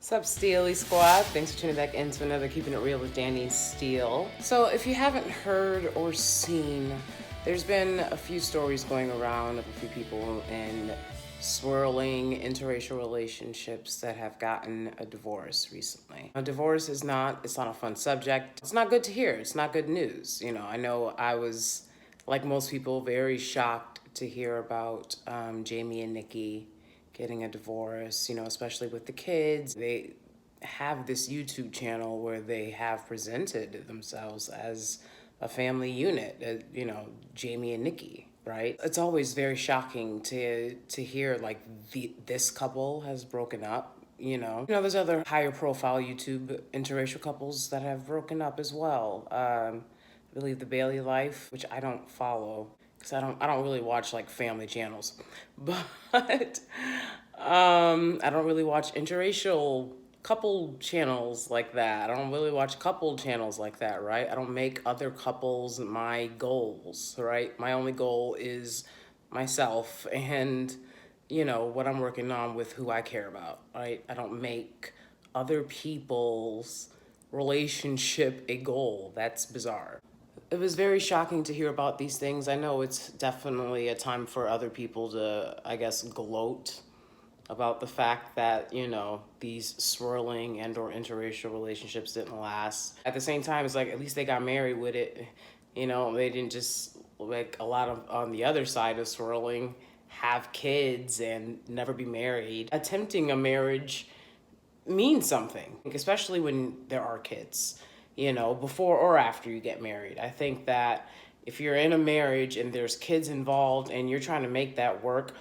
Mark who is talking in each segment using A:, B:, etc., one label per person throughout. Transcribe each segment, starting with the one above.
A: Sup Steely Squad, thanks for tuning back into another Keeping It Real with Danie Steele. So if you haven't heard or seen, there's been a few stories going around of a few people in swirling interracial relationships that have gotten a divorce recently. A divorce it's not a fun subject. It's not good to hear, it's not good news. I know I was, like most people, very shocked to hear about Jamie and Nikki getting a divorce, especially with the kids. They have this YouTube channel where they have presented themselves as a family unit, Jamie and Nikki, right? It's always very shocking to hear like this couple has broken up. There's other higher profile YouTube interracial couples that have broken up as well. I believe the Bailey Life, which I don't follow, because I don't really watch like family channels, but I don't really watch interracial couple channels like that. I don't really watch couple channels like that, right? I don't make other couples my goals, right? My only goal is myself and what I'm working on with who I care about, right? I don't make other people's relationship a goal. That's bizarre. It was very shocking to hear about these things. I know it's definitely a time for other people to, I guess, gloat about the fact that, these swirling and or interracial relationships didn't last. At the same time, it's like, at least they got married with it. They didn't just, like a lot of on the other side of swirling, have kids and never be married. Attempting a marriage means something, especially when there are kids, before or after you get married. I think that if you're in a marriage and there's kids involved and you're trying to make that work,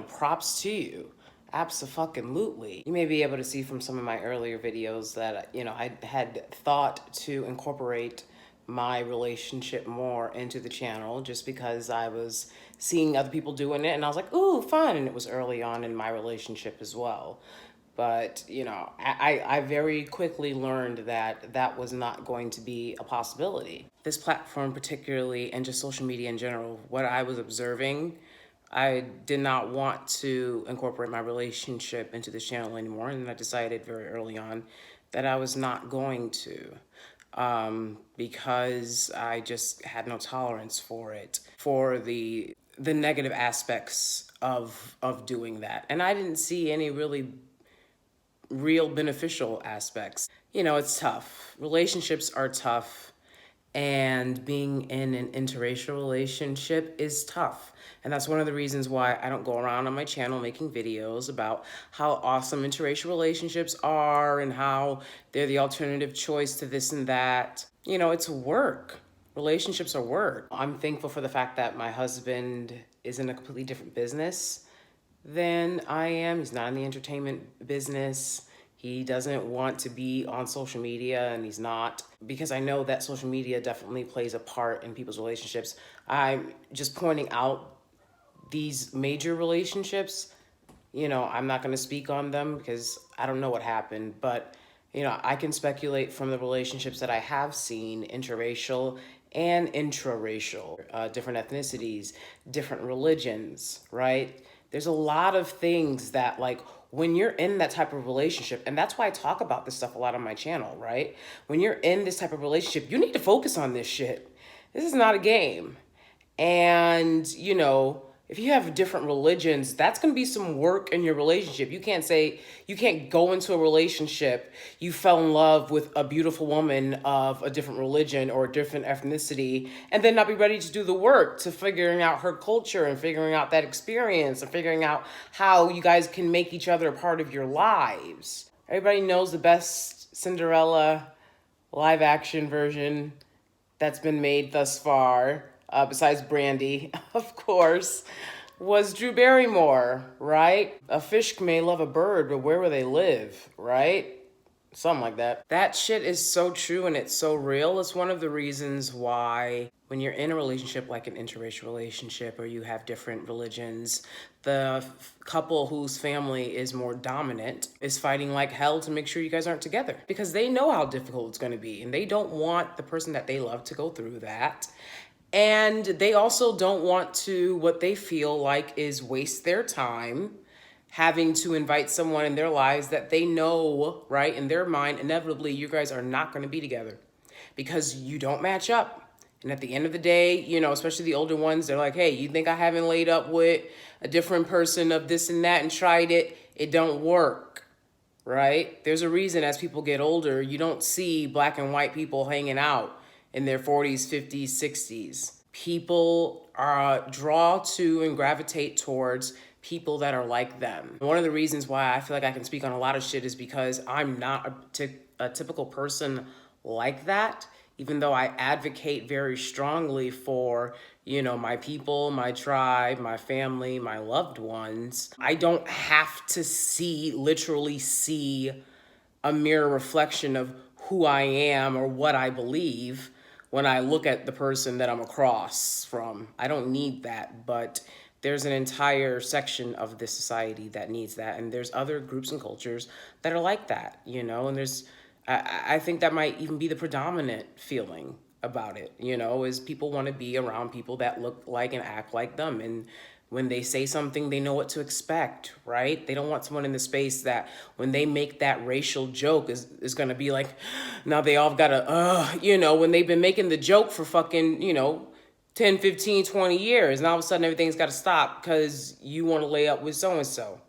A: props to you. Abso-fucking-lutely. You may be able to see from some of my earlier videos that, I had thought to incorporate my relationship more into the channel just because I was seeing other people doing it and I was like, ooh, fun. And it was early on in my relationship as well. But, I very quickly learned that that was not going to be a possibility. This platform particularly, and just social media in general, what I was observing, I did not want to incorporate my relationship into this channel anymore. And I decided very early on that I was not going to, because I just had no tolerance for it, for the negative aspects of doing that. And I didn't see any really real beneficial aspects. It's tough. Relationships are tough. And being in an interracial relationship is tough. And that's one of the reasons why I don't go around on my channel making videos about how awesome interracial relationships are and how they're the alternative choice to this and that. It's work. Relationships are work. I'm thankful for the fact that my husband is in a completely different business than I am. He's not in the entertainment business. He doesn't want to be on social media, and he's not, because I know that social media definitely plays a part in people's relationships. I'm just pointing out these major relationships. I'm not going to speak on them because I don't know what happened, but I can speculate from the relationships that I have seen, interracial and intraracial, different ethnicities, different religions, right? There's a lot of things that, like, when you're in that type of relationship, and that's why I talk about this stuff a lot on my channel, right? When you're in this type of relationship, you need to focus on this shit. This is not a game. And, if you have different religions, that's going to be some work in your relationship. You can't go into a relationship, you fell in love with a beautiful woman of a different religion or a different ethnicity, and then not be ready to do the work to figuring out her culture and figuring out that experience and figuring out how you guys can make each other a part of your lives. Everybody knows the best Cinderella live action version that's been made thus far, besides Brandy, of course, was Drew Barrymore, right? A fish may love a bird, but where will they live, right? Something like that. That shit is so true and it's so real. It's one of the reasons why when you're in a relationship, like an interracial relationship, or you have different religions, the couple whose family is more dominant is fighting like hell to make sure you guys aren't together, because they know how difficult it's going to be and they don't want the person that they love to go through that. And they also don't want to, what they feel like is waste their time having to invite someone in their lives that they know, right, in their mind, inevitably you guys are not going to be together because you don't match up. And at the end of the day, you know, especially the older ones, they're like, hey, you think I haven't laid up with a different person of this and that and tried it? It don't work, right? There's a reason as people get older, you don't see black and white people hanging out in their 40s, 50s, 60s. People draw to and gravitate towards people that are like them. One of the reasons why I feel like I can speak on a lot of shit is because I'm not a typical person like that, even though I advocate very strongly for, you know, my people, my tribe, my family, my loved ones. I don't have to literally see a mirror reflection of who I am or what I believe when I look at the person that I'm across from. I don't need that, but there's an entire section of this society that needs that. And there's other groups and cultures that are like that, you know, and I think that might even be the predominant feeling about it, you know, is people want to be around people that look like and act like them. And when they say something, they know what to expect, right? They don't want someone in the space that when they make that racial joke is going to be like, now they all got to, you know, when they've been making the joke for fucking, you know, 10, 15, 20 years. And all of a sudden everything's got to stop because you want to lay up with so-and-so,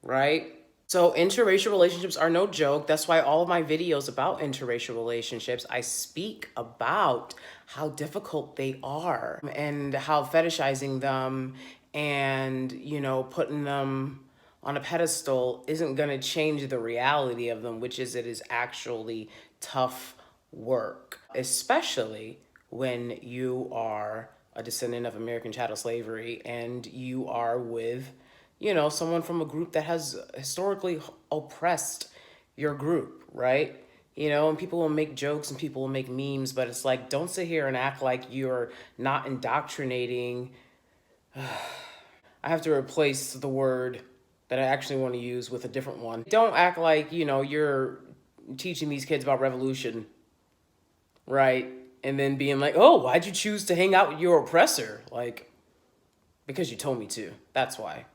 A: right? So interracial relationships are no joke. That's why all of my videos about interracial relationships, I speak about how difficult they are and how fetishizing them and, you know, putting them on a pedestal isn't going to change the reality of them, which is it is actually tough work, especially when you are a descendant of American chattel slavery and you are with, you know, someone from a group that has historically oppressed your group, right? You know, and people will make jokes and people will make memes, but it's like, don't sit here and act like you're not indoctrinating. I have to replace the word that I actually want to use with a different one. Don't act like, you know, you're teaching these kids about revolution, right? And then being like, oh, why'd you choose to hang out with your oppressor? Like, because you told me to. That's why.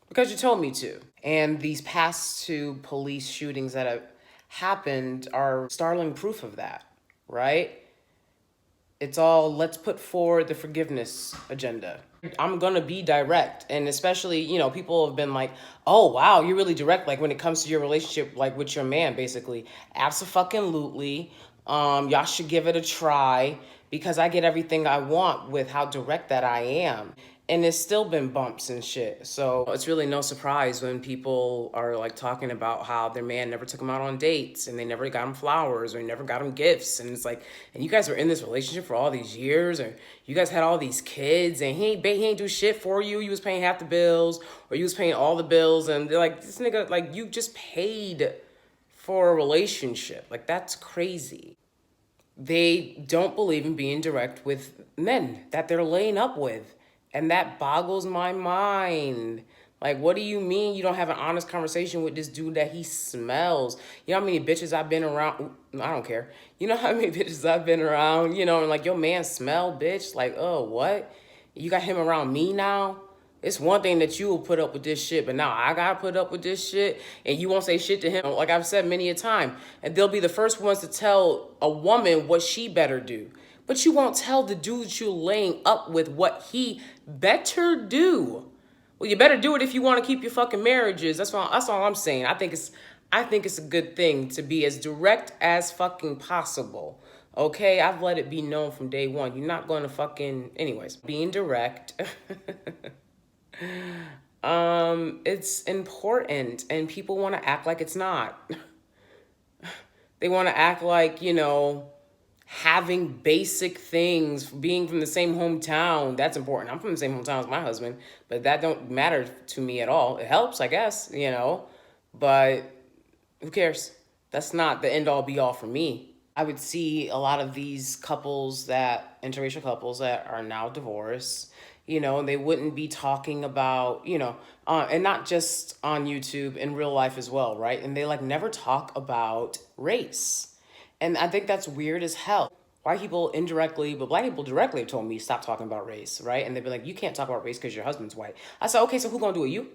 A: Because you told me to. And these past two police shootings that have happened are startling proof of that, right? It's all, let's put forward the forgiveness agenda. I'm gonna be direct, and especially, you know, people have been like, oh wow, you're really direct, like when it comes to your relationship, like with your man, basically. Abso-fucking-lutely. Y'all should give it a try because I get everything I want with how direct that I am. And it's still been bumps and shit. So it's really no surprise when people are like talking about how their man never took them out on dates and they never got them flowers or never got them gifts. And it's like, and you guys were in this relationship for all these years, or you guys had all these kids and he ain't do shit for you. You was paying half the bills or you was paying all the bills. And they're like, this nigga, like you just paid for a relationship. Like that's crazy. They don't believe in being direct with men that they're laying up with. And that boggles my mind. Like, what do you mean you don't have an honest conversation with this dude that he smells? You know how many bitches I've been around? I don't care. You know how many bitches I've been around, you know, and like, your man smell, bitch? Like, oh, what? You got him around me now? It's one thing that you will put up with this shit, but now I gotta put up with this shit, and you won't say shit to him, like I've said many a time. And they'll be the first ones to tell a woman what she better do. But you won't tell the dude you're laying up with what he better do. Well, you better do it if you want to keep your fucking marriages. That's all I'm saying. I think it's a good thing to be as direct as fucking possible. Okay, I've let it be known from day one. You're not going to fucking, anyways, being direct. It's important, and people want to act like it's not. They want to act like, you know, having basic things, being from the same hometown, that's important. I'm from the same hometown as my husband, but that don't matter to me at all. It helps, I guess, you know, but who cares? That's not the end all be all for me. I would see a lot of these interracial couples that are now divorced, you know, and they wouldn't be talking about, you know, and not just on YouTube, in real life as well, right? And they like never talk about race. And I think that's weird as hell. White people indirectly, but black people directly have told me stop talking about race, right? And they'd be like, you can't talk about race because your husband's white. I said, okay, so who gonna do it? You?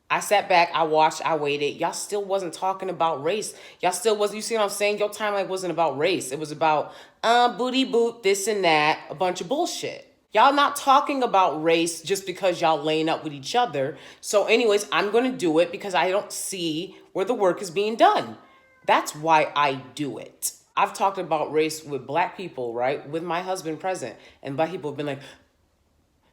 A: I sat back, I watched, I waited. Y'all still wasn't talking about race. Y'all still wasn't, you see what I'm saying? Your timeline wasn't about race. It was about booty boot, this and that, a bunch of bullshit. Y'all not talking about race just because y'all laying up with each other. So anyways, I'm going to do it because I don't see where the work is being done. That's why I do it. I've talked about race with black people, right? With my husband present. And black people have been like,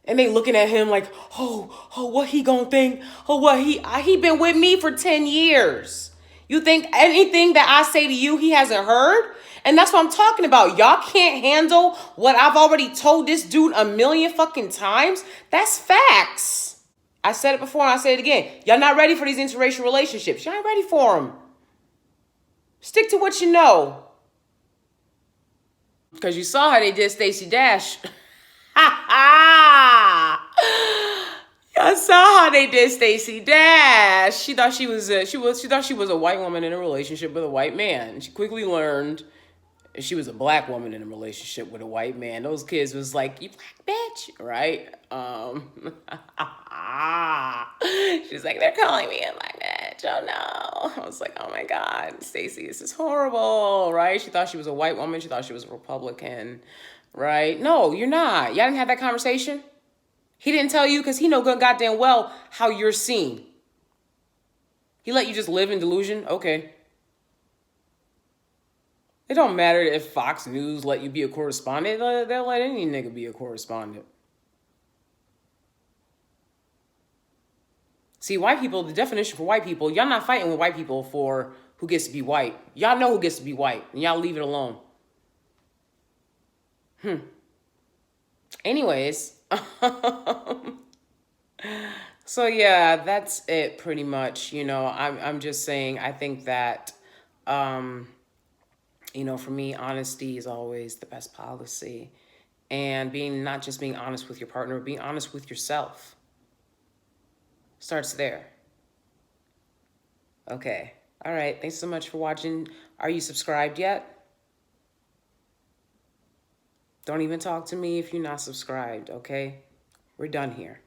A: and they looking at him like, oh, what he gonna think? Oh, what he been with me for 10 years. You think anything that I say to you, he hasn't heard? And that's what I'm talking about. Y'all can't handle what I've already told this dude a million fucking times. That's facts. I said it before and I say it again. Y'all not ready for these interracial relationships. Y'all ain't ready for them. Stick to what you know. Because you saw how they did Stacey Dash. Ha ha! I saw how they did Stacey Dash. She thought she was a white woman in a relationship with a white man. She quickly learned she was a black woman in a relationship with a white man. Those kids was like, "You black bitch," right? She's like, "They're calling me a black bitch." Oh no! I was like, "Oh my God, Stacey, this is horrible," right? She thought she was a white woman. She thought she was a Republican. Right? No, you're not. Y'all didn't have that conversation. He didn't tell you because he know good goddamn well how you're seen. He let you just live in delusion? Okay. It don't matter if Fox News let you be a correspondent. They'll let any nigga be a correspondent. See, white people, the definition for white people, y'all not fighting with white people for who gets to be white. Y'all know who gets to be white, and y'all leave it alone. Anyways, so yeah, that's it pretty much. I'm just saying I think that for me, honesty is always the best policy. And not just being honest with your partner, but being honest with yourself. Starts there. Okay. All right. Thanks so much for watching. Are you subscribed yet? Don't even talk to me if you're not subscribed, okay? We're done here.